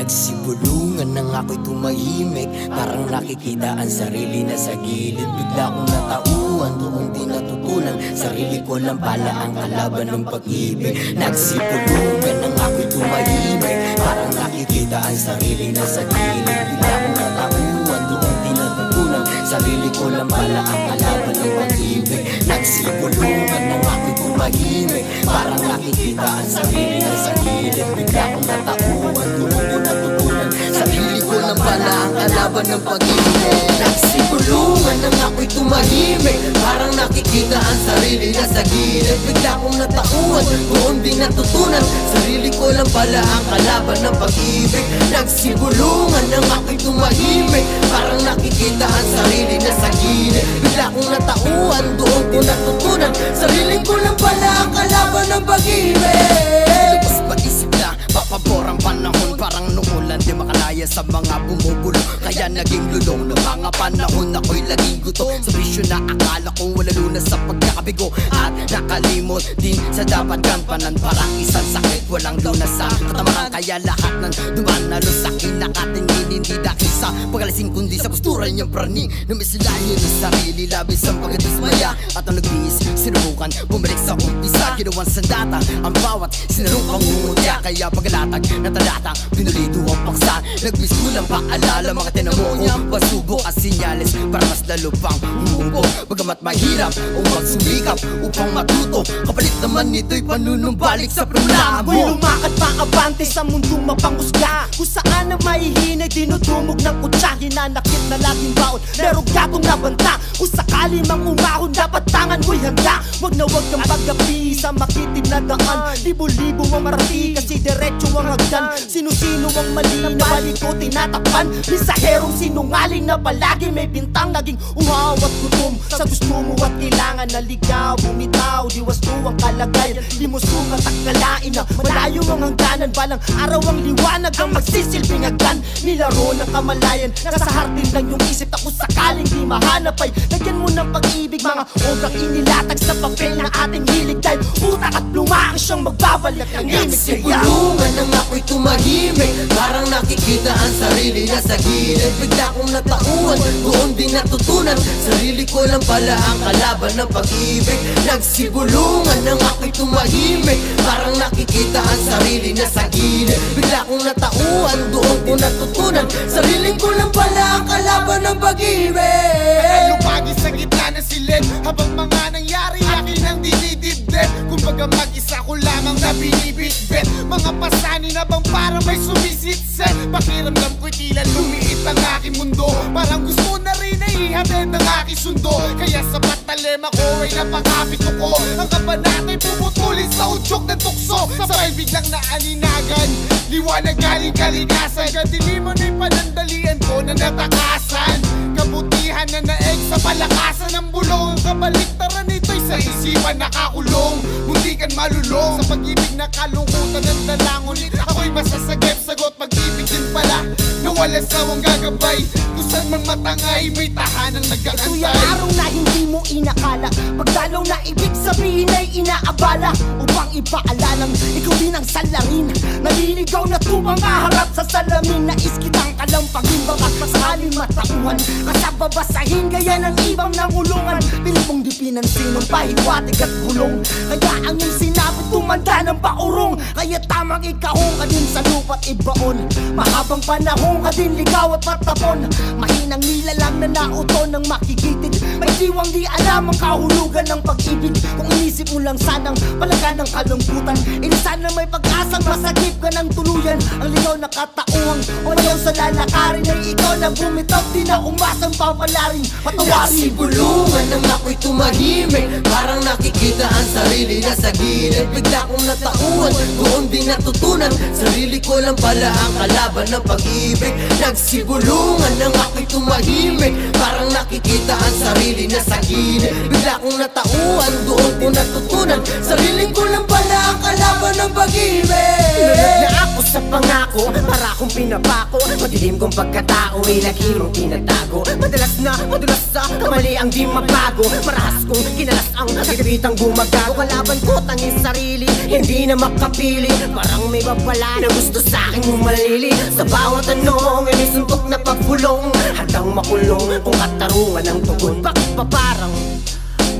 Nagsibulungan nang ako'y tumahimik, parang nakikita ang sarili na sa gilid. Bigla kong natauhan, doon di natutunan, sarili ko lang pala ang kalaban ng pag-ibig. Nagsibulungan nang ako'y tumahimik, parang nakikita ang sarili na sa gilid. Bigla kong natauhan, doon di natutunan, sarili ko lang pala ang kalaban ng pag-ibig. Nagsibulungan nang ako'y tumahimik, parang nakikita ang sarili na sa gilid. Bigla kong natauhan, doon di natutunan, sarili ko lang pala ang kalaban ng pag-ibig. Nagsibulungan nang ako'y tumahimik, parang nakikita ang sarili na sa gilid. Bigla kong natauhan, doon di natutunan, sarili ko lang pala ang kalaban ng pag-ibig. Nagsibulungan nang ako'y tumahimik, parang nakikita ang sarili na sa gilid. Bigla kong natauhan, doon ko natutunan, sarili ko lang pala ang kalaban ng pag-ibig. Lubos ba isip na papabor ang panahon, parang numulan di makalaya sa mga bumubulo. Kaya naging lulong ng mga panahon, ako'y laging gutom sa bisyo na akala ko wala lunas sa pagkakabigo. At nakalimot din sa dapat gampanan, parang isang sakit walang lunas sa katamaran. Kaya lahat ng dumanalo sa'kin nakatingin, hindi dahil sa pagalising kundi sa postura niyang prani. Numisilahin ng sarili, labis ang pagkadismaya. At ang nagbihis, sinubukan bumalik sa umpisa, ginawan sandata ang bawat sinarukang umutya. Kaya pagkalatag na talatang pinulito ang paksa, nagmiss ko lang paalala mga tinamuong pasubok at sinyales para mas lalo pang humubog. Bagamat mahirap o magsumikap upang matuto, kapalit naman nito'y panunumbalik sa problema mo. Ako'y lumakad pa abante sa mundong mapanghusga, kung saan ang mahihinay dinudumog ng kutsa. Hinanakit na laging baon, merong gatong nabanta. Kung sakali mang umahon, dapat tangan mo'y handa. Wag na wag kang pag-api sa makitid na daan. Libo-libo ang marati, kasi diretso ang hagdan. Sino-sino ang mali na balik ko tinatakpan. Bisaherong sinungaling na palagi may bintang, naging uhaw at gutom sa gusto mo at kailangan na ligaw. Bumitaw, di wasto ang kalagayan, di mo sukat at kalain na malayo ang hangganan. Balang araw ang liwanag ang magsisilbing hagdan. Nilaro ng kamalayan, nasa hardin lang yung isip na kung sakaling di mahanap ay lagyan mo ng pag-ibig. Mga obrang inilatag sa papel na ating hilig, dahil utak at lumaan siyang magbabalik ng imig. Nagsibulungan nang ako'y tumahimik, parang nakikita ang sarili na sa gilid. Bigla kong natauhan, doon di natutunan, sarili ko lang pala ang kalaban ng pag-ibig. Nagsibulungan nang ako'y tumahimik, parang nakikita ang sarili na sa gilid. Bigla kong natauhan, doon ko natutunan, sarili ko lang pala ang kalaban ng pag-ibig. Nakalupagi sa gitna ng silid, habang mga nangyari akin ang dinidibdib. Kumbaga mag-isa ko lamang na binibitbit, mga pasani na bang para may sumisitset. Pakiramdam ko'y tila lumiit ang aking mundo, parang gusto na rin na ihatid ng aking sundo. Kaya sa patalema ko ay napakapit ko, ang kabanata'y puputulin sa udyok ng tukso. Sabay biglang naaninagan, liwanag galing kalikasan. Kadiliman ay panandalian ko na natakasan, kabutihan na naeg sa palakasan ng bulong. Ang kabaliktaran nito'y sa isipan nakakulong, muntikan malulong sa pag-ibig na kalungkutan ng dalangon. Ako'y masasagip, sagot pag-ibig din pala na walang sawang gagabay. Kung saan man matangay, may tahanang nag-aantay. Ito'y ang araw na hindi mo inakala, pagdalaw na ibig sabihin ay inaabala. Upang ipaalalang ikaw din ang salangin, naliligaw na tubang kaharap sa salamin. Nais kitang kalampagin, baka pasaling matauhan, kasababasahin gaya ng ibang nangulungan. Pilit mong di pinansin ang pahiwatig at bulong, kaya ang iyong sinabi tumanda ng paurong. Kaya tamang ikahong ka din sa lupa't ibaon, mahabang panahon ka din ligaw at patapon. Mahinang nilalang na nauto ng makikitid, may diwang di alam ang kahulugan ng pag-ibig. Kung inisip mo lang sanang palagan ng kalungkutan, sana may pag-asang masagip ka ng tuluyan. Ang ligaw na katauhang walaw sa lalakarin ay ikaw na bumitaw, di na umasang papalarin patawarin. Nagsibulungan nang ako'y tumahimik, parang nakikita ang sarili na sa gilid. Bigla kong natauhan, doon di natutunan, sarili ko lang pala ang kalaban ng pag-ibig. Nagsibulungan nang ako'y tumahimik, parang nakikita ang sarili na sa gilid. Bigla kong natauhan, doon ko natutunan, sarili ko lang pala ang kalaban ng pag-ibig. Nunod na ako sa pangako, para akong pinapako. Madilim kong pagkatao ay lagi mong tinatago. Madalas sa kamali ang di mabago. Marahas kong kinalas ang kitibitang gumagago. Kalaban ko tanging sarili, hindi na makapili. Parang may babala na gusto sa'king umalili. Sa bawat tanong ay may suntok na pagbulong. Hanggang makulong kung katarungan ang tugon. Bakit pa parang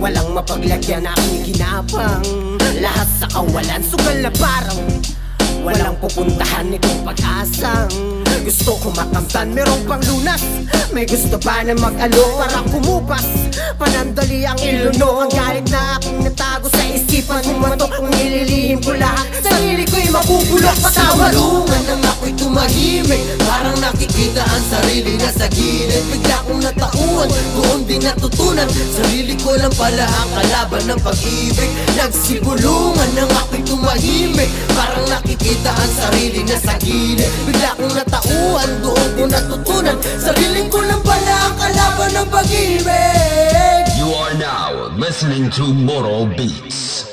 walang mapaglagyan aking ginapang? Lahat sa kawalan, sugal na parang walang pupuntahan itong pag-asang gusto ko makamtan, merong pang lunas. May gusto ba na mag-alok para kumupas? Panandali ang iluno, ang galit na aking natago sa isipan. Humatok kung nililihim ko lahat, sarili ko'y mabubulok. Patawalungan nang ako'y tumahimik, parang nakikita ang sarili na sa gilid. Bigla kong natauhan, doon din natutunan, sarili ko lang pala ang kalaban ng pag-ibig. Nagsibulungan nang ako'y tumahimik, parang nakikita ang sarili na sa gilid. Bigla kong natauhan, doon ko natutunan, sarili ko lang pala ang kalaban ng pag-ibig. You are now listening to Moral Beats.